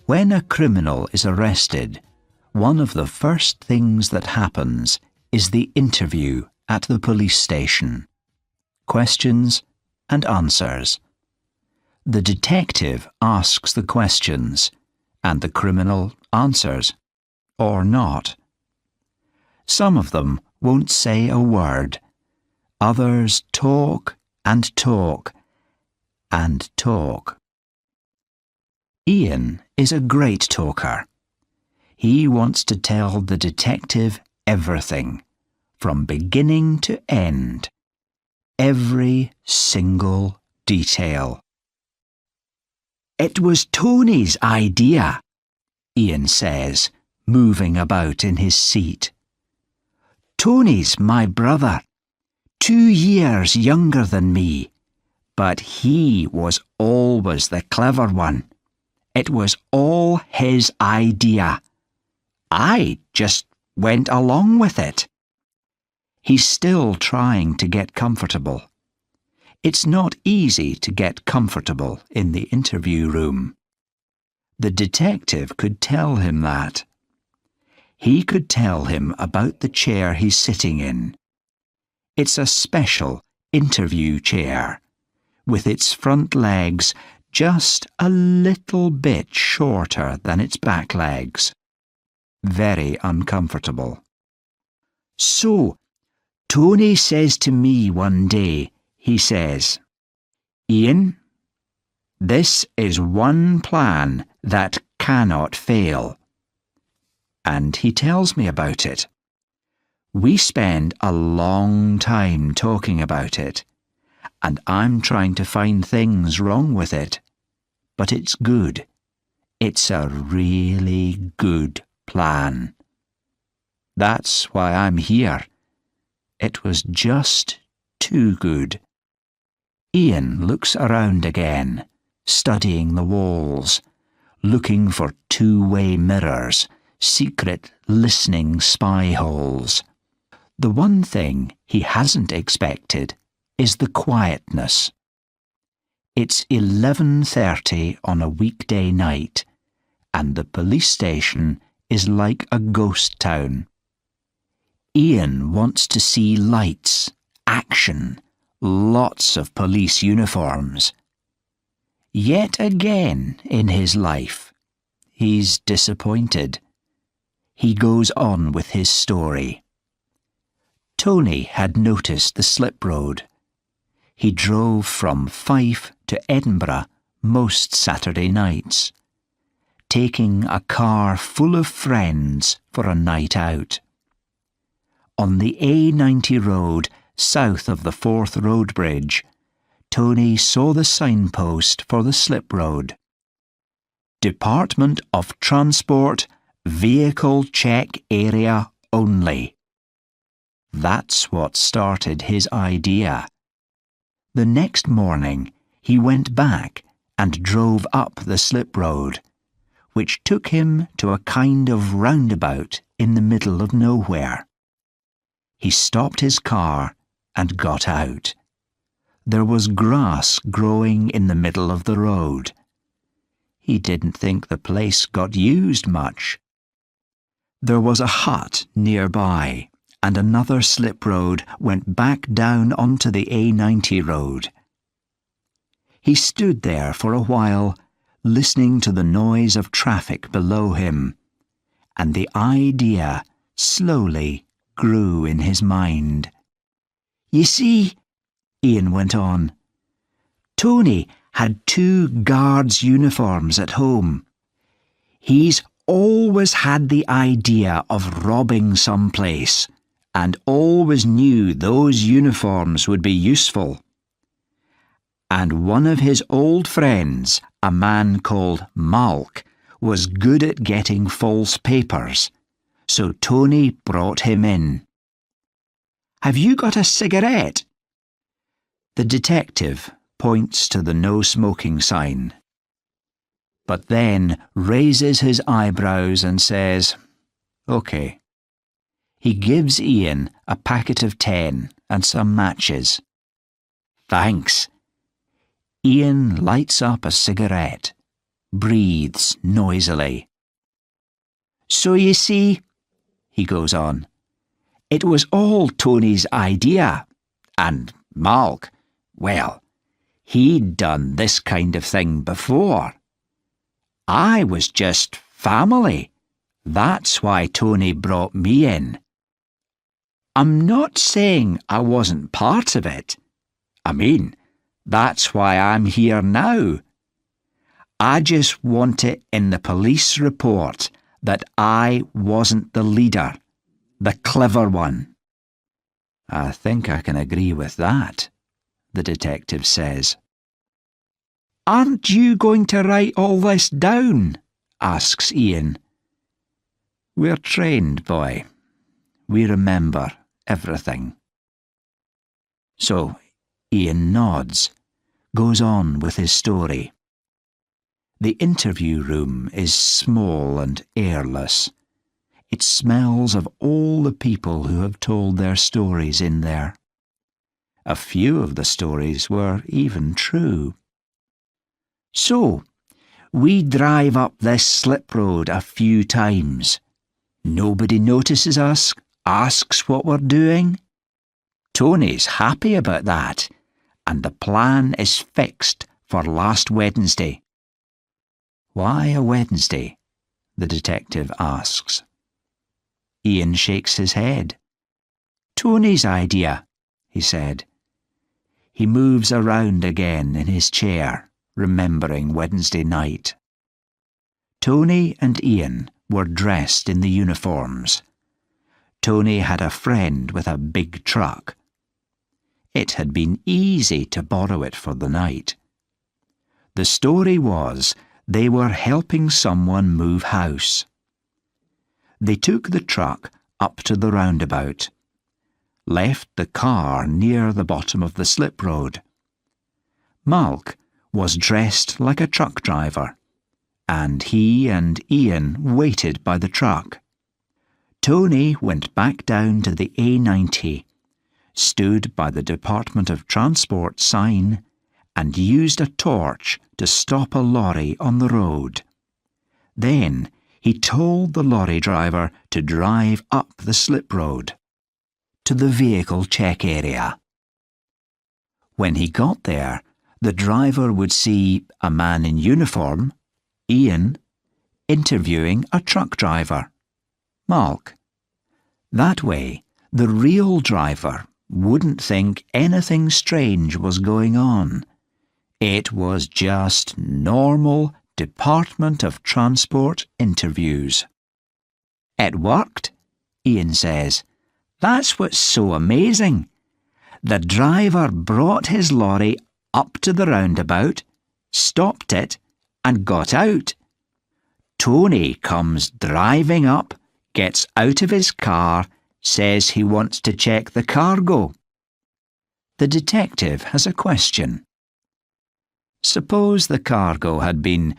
When a criminal is arrested, one of the first things that happens is the interview at the police station. Questions and answers. The detective asks the questions, and the criminal answers, or not. Some of them won't say a word. Others talk and talk and talk. Ian is a great talker. He wants to tell the detective everything, from beginning to end, every single detail. "It was Tony's idea," Ian says, moving about in his seat. "Tony's my brother, 2 years younger than me, but he was always the clever one. It was all his idea. I just went along with it." He's still trying to get comfortable. It's not easy to get comfortable in the interview room. The detective could tell him that. He could tell him about the chair he's sitting in. It's a special interview chair, with its front legs just a little bit shorter than its back legs. Very uncomfortable. "So, Tony says to me one day," he says, "Ian, this is one plan that cannot fail." And he tells me about it. We spend a long time talking about it, and I'm trying to find things wrong with it. But it's good. It's a really good plan. That's why I'm here. It was just too good. Ian looks around again, studying the walls, looking for two-way mirrors, secret listening spy holes. The one thing he hasn't expected is the quietness. It's 11:30 on a weekday night, and the police station is like a ghost town. Ian wants to see lights, action, lots of police uniforms. Yet again in his life, he's disappointed. He goes on with his story. Tony had noticed the slip road. He drove from Fife to Edinburgh most Saturday nights, taking a car full of friends for a night out. On the A90 road south of the Forth Road Bridge, Tony saw the signpost for the slip road. Department of Transport Vehicle Check Area Only. That's what started his idea. The next morning, he went back and drove up the slip road, which took him to a kind of roundabout in the middle of nowhere. He stopped his car and got out. There was grass growing in the middle of the road. He didn't think the place got used much. There was a hut nearby, and another slip road went back down onto the A90 road. He stood there for a while, listening to the noise of traffic below him, and the idea slowly grew in his mind. "You see," Ian went on, "Tony had 2 guards' uniforms at home. He's always had the idea of robbing some place, and always knew those uniforms would be useful. And one of his old friends, a man called Malk, was good at getting false papers, so Tony brought him in. Have you got a cigarette?" The detective points to the no smoking sign, but then raises his eyebrows and says, "OK." He gives Ian a packet of 10 and some matches. "Thanks." Ian lights up a cigarette, breathes noisily. "So you see," he goes on, "it was all Tony's idea. And Malk, well, he'd done this kind of thing before. I was just family. That's why Tony brought me in. I'm not saying I wasn't part of it. I mean, that's why I'm here now. I just want it in the police report that I wasn't the leader, the clever one." "I think I can agree with that," the detective says. "Aren't you going to write all this down?" asks Ian. "We're trained, boy. We remember everything." So Ian nods, goes on with his story. The interview room is small and airless. It smells of all the people who have told their stories in there. A few of the stories were even true. "So, we drive up this slip road a few times. Nobody notices us, asks what we're doing. Tony's happy about that, and the plan is fixed for last Wednesday." "Why a Wednesday?" the detective asks. Ian shakes his head. "Tony's idea," he said. He moves around again in his chair, remembering Wednesday night. Tony and Ian were dressed in the uniforms. Tony had a friend with a big truck. It had been easy to borrow it for the night. The story was they were helping someone move house. They took the truck up to the roundabout, left the car near the bottom of the slip road. Malk was dressed like a truck driver, and he and Ian waited by the truck. Tony went back down to the A90, stood by the Department of Transport sign, and used a torch to stop a lorry on the road. Then he told the lorry driver to drive up the slip road to the vehicle check area. When he got there, the driver would see a man in uniform, Ian, interviewing a truck driver, Malk. That way, the real driver wouldn't think anything strange was going on. It was just normal Department of Transport interviews. "It worked," Ian says. "That's what's so amazing. The driver brought his lorry up to the roundabout, stopped it, and got out. Tony comes driving up, gets out of his car, says he wants to check the cargo." The detective has a question. Suppose the cargo had been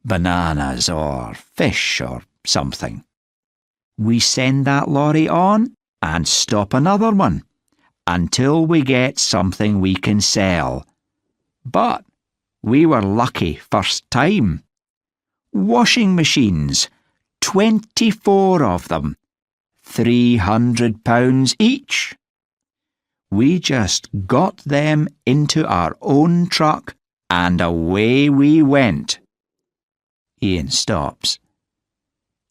bananas or fish or something. We send that lorry on and stop another one until we get something we can sell. But we were lucky first time. Washing machines, 24 of them, £300 each. We just got them into our own truck and away we went." Ian stops.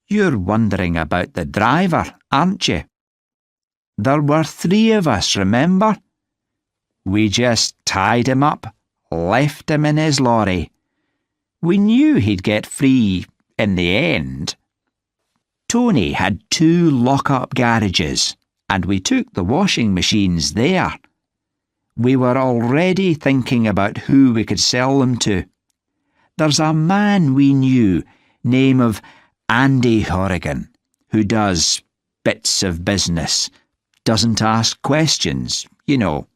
"You're wondering about the driver, aren't you? There were 3 of us, remember? We just tied him up, left him in his lorry. We knew he'd get free in the end. Tony had 2 lock-up garages, and we took the washing machines there. We were already thinking about who we could sell them to. There's a man we knew, name of Andy Horrigan, who does bits of business, doesn't ask questions, you know.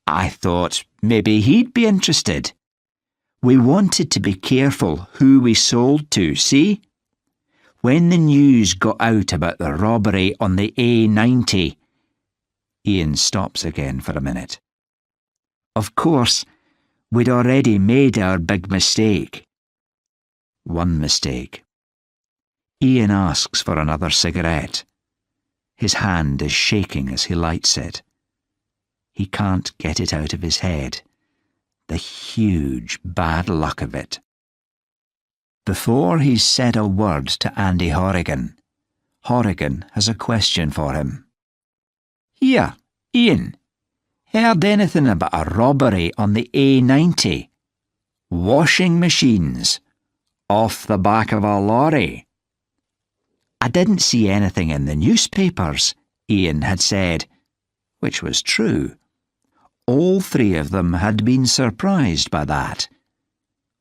I thought maybe he'd be interested. We wanted to be careful who we sold to, see? When the news got out about the robbery on the A90..." Ian stops again for a minute. "Of course, we'd already made our big mistake. One mistake. Ian asks for another cigarette. His hand is shaking as he lights it. He can't get it out of his head. The huge bad luck of it. Before he's said a word to Andy Horrigan, Horrigan has a question for him. "Here, Ian, heard anything about a robbery on the A90? Washing machines, off the back of a lorry." "I didn't see anything in the newspapers," Ian had said, which was true. All three of them had been surprised by that.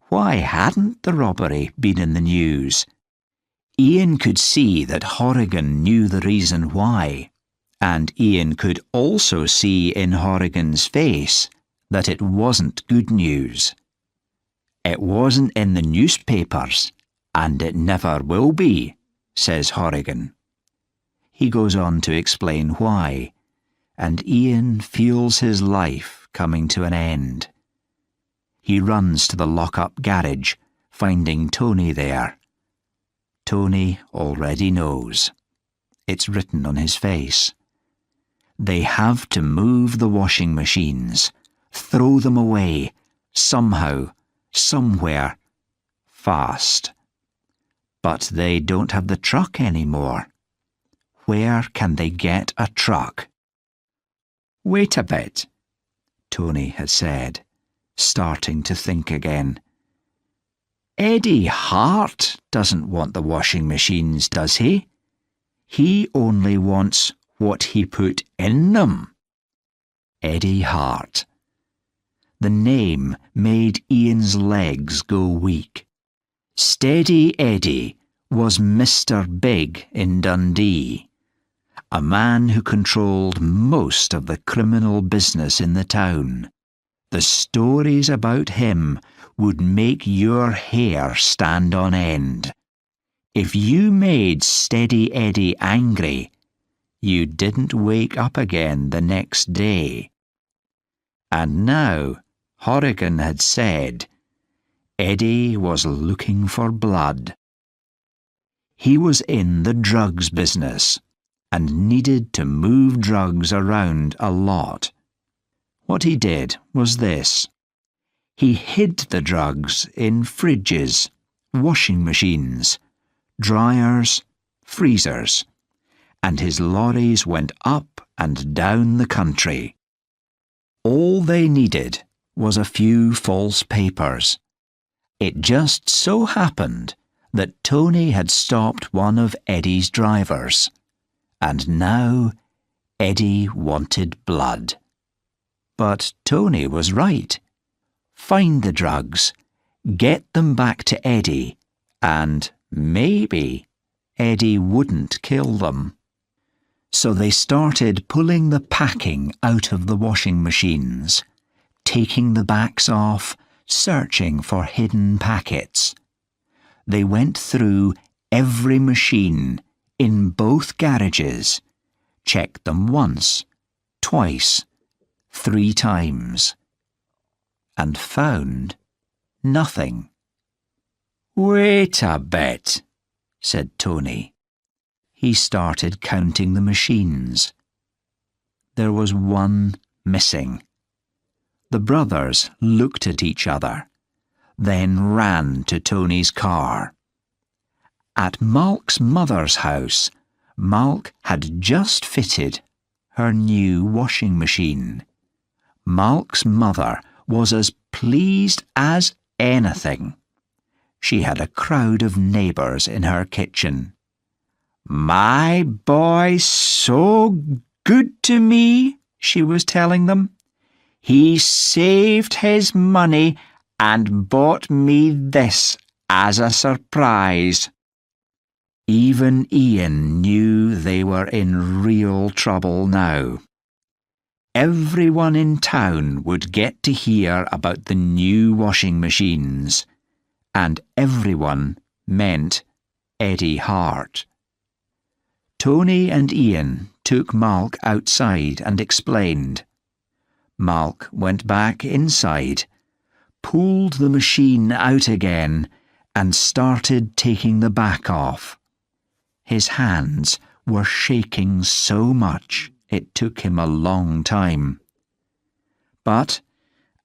Why hadn't the robbery been in the news? Ian could see that Horrigan knew the reason why, and Ian could also see in Horrigan's face that it wasn't good news. "It wasn't in the newspapers, and it never will be," says Horrigan. He goes on to explain why, and Ian feels his life coming to an end. He runs to the lock-up garage, finding Tony there. Tony already knows. It's written on his face. They have to move the washing machines, throw them away, somehow, somewhere, fast. But they don't have the truck anymore. Where can they get a truck? "Wait a bit," Tony had said, starting to think again. "Eddie Hart doesn't want the washing machines, does he? He only wants what he put in them." Eddie Hart. The name made Ian's legs go weak. Steady Eddie was Mr. Big in Dundee, a man who controlled most of the criminal business in the town. The stories about him would make your hair stand on end. If you made Steady Eddie angry, you didn't wake up again the next day. And now Horrigan had said Eddie was looking for blood. He was in the drugs business and needed to move drugs around a lot. What he did was this. He hid the drugs in fridges, washing machines, dryers, freezers, and his lorries went up and down the country. All they needed was a few false papers. It just so happened that Tony had stopped one of Eddie's drivers, and now Eddie wanted blood. But Tony was right. Find the drugs, get them back to Eddie, and maybe Eddie wouldn't kill them. So they started pulling the packing out of the washing machines, taking the backs off, searching for hidden packets. They went through every machine in both garages, checked them once, twice, 3 times, and found nothing. "Wait a bit," said Tony. He started counting the machines. There was one missing. The brothers looked at each other, then ran to Tony's car. At Malk's mother's house, Malk had just fitted her new washing machine. Malk's mother was as pleased as anything. She had a crowd of neighbours in her kitchen. "My boy's so good to me," she was telling them. "He saved his money and bought me this as a surprise." Even Ian knew they were in real trouble now. Everyone in town would get to hear about the new washing machines, and everyone meant Eddie Hart. Tony and Ian took Malk outside and explained. Malk went back inside, pulled the machine out again, and started taking the back off. His hands were shaking so much it took him a long time. But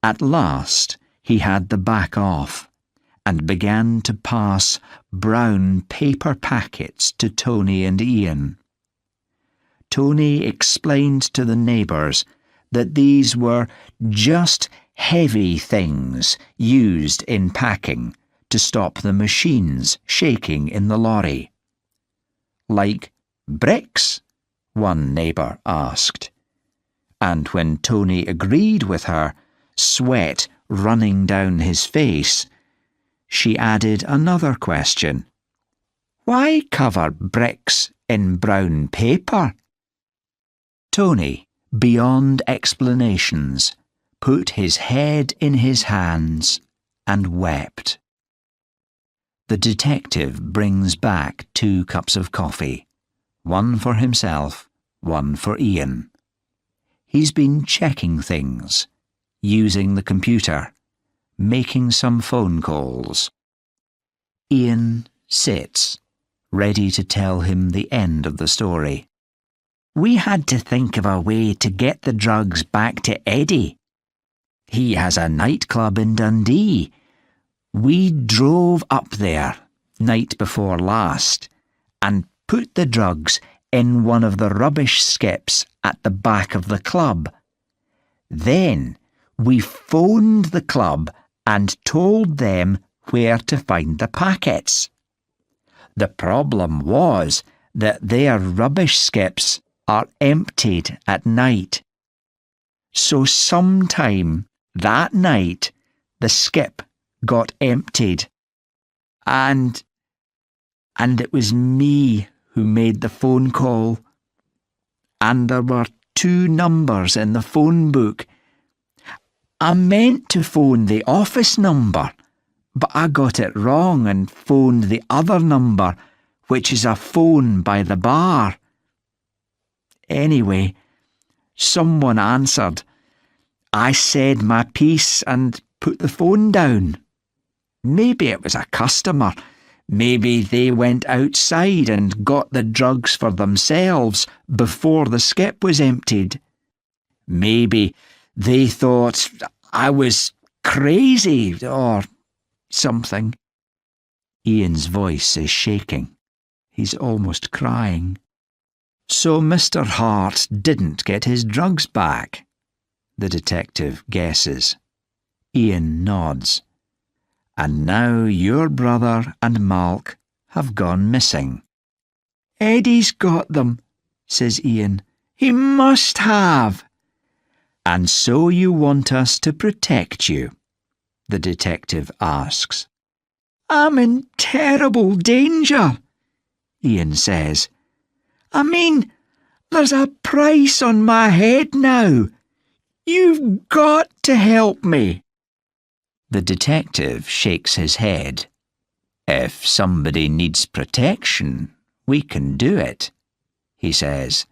at last he had the back off and began to pass brown paper packets to Tony and Ian. Tony explained to the neighbours that these were just heavy things used in packing to stop the machines shaking in the lorry. "Like bricks?" one neighbour asked. And when Tony agreed with her, sweat running down his face, she added another question. "Why cover bricks in brown paper?" Tony, beyond explanations, put his head in his hands and wept. The detective brings back 2 cups of coffee, one for himself, one for Ian. He's been checking things, using the computer, making some phone calls. Ian sits, ready to tell him the end of the story. "We had to think of a way to get the drugs back to Eddie. He has a nightclub in Dundee. We drove up there, night before last, and put the drugs in one of the rubbish skips at the back of the club. Then we phoned the club and told them where to find the packets. The problem was that their rubbish skips are emptied at night. So sometime that night the skip got emptied. And it was me who made the phone call. And there were 2 numbers in the phone book. I meant to phone the office number, but I got it wrong and phoned the other number, which is a phone by the bar. Anyway, someone answered. I said my piece and put the phone down. Maybe it was a customer. Maybe they went outside and got the drugs for themselves before the skip was emptied. Maybe they thought I was crazy or something." Ian's voice is shaking. He's almost crying. "So Mr. Hart didn't get his drugs back?" the detective guesses. Ian nods. "And now your brother and Malk have gone missing." "Eddie's got them," says Ian. "He must have." "And so you want us to protect you?" the detective asks. "I'm in terrible danger," Ian says. "I mean, there's a price on my head now. You've got to help me." The detective shakes his head. "If somebody needs protection, we can do it," he says.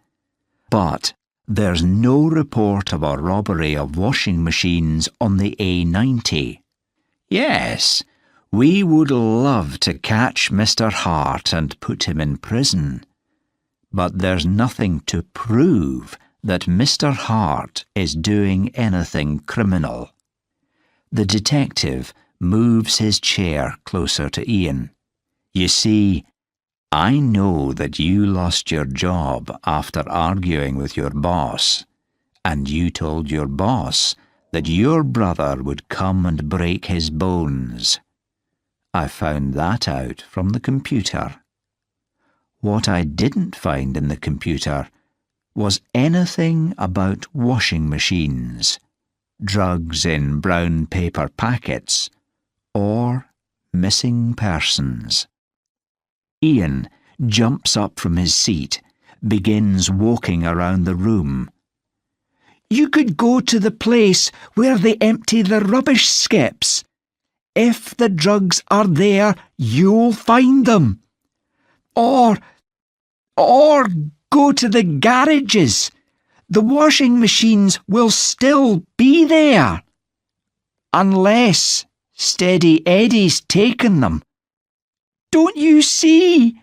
"But there's no report of a robbery of washing machines on the A90. Yes, we would love to catch Mr. Hart and put him in prison. But there's nothing to prove that Mr. Hart is doing anything criminal." The detective moves his chair closer to Ian. "You see, I know that you lost your job after arguing with your boss, and you told your boss that your brother would come and break his bones. I found that out from the computer. What I didn't find in the computer was anything about washing machines, drugs in brown paper packets, or missing persons." Ian jumps up from his seat, begins walking around the room. "You could go to the place where they empty the rubbish skips. If the drugs are there, you'll find them. Or go to the garages. The washing machines will still be there. Unless Steady Eddie's taken them Don't you see?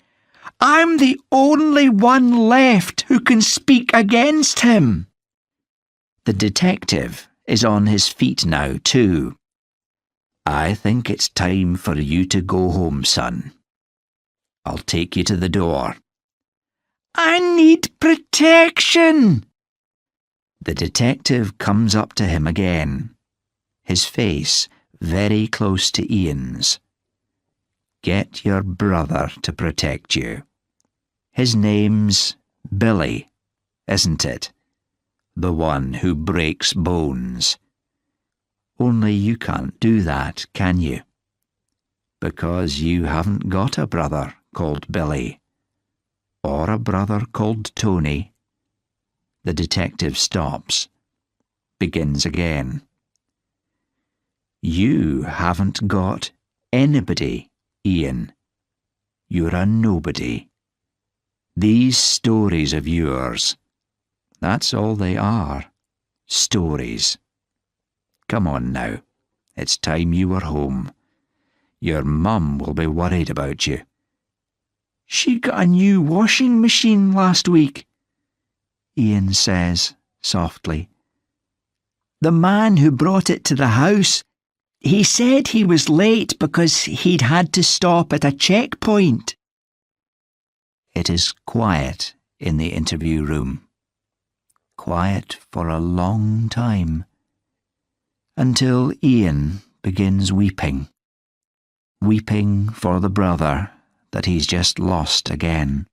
I'm the only one left who can speak against him." The detective is on his feet now, too. "I think it's time for you to go home, son. I'll take you to the door." "I need protection." The detective comes up to him again, his face very close to Ian's. "Get your brother to protect you. His name's Billy, isn't it? The one who breaks bones. Only you can't do that, can you? Because you haven't got a brother called Billy. Or a brother called Tony." The detective stops, begins again. "You haven't got anybody, Ian. You're a nobody. These stories of yours, that's all they are, stories. Come on now, it's time you were home. Your mum will be worried about you." "She got a new washing machine last week," Ian says softly. "The man who brought it to the house, he said he was late because he'd had to stop at a checkpoint." It is quiet in the interview room. Quiet for a long time. Until Ian begins weeping. Weeping for the brother that he's just lost again.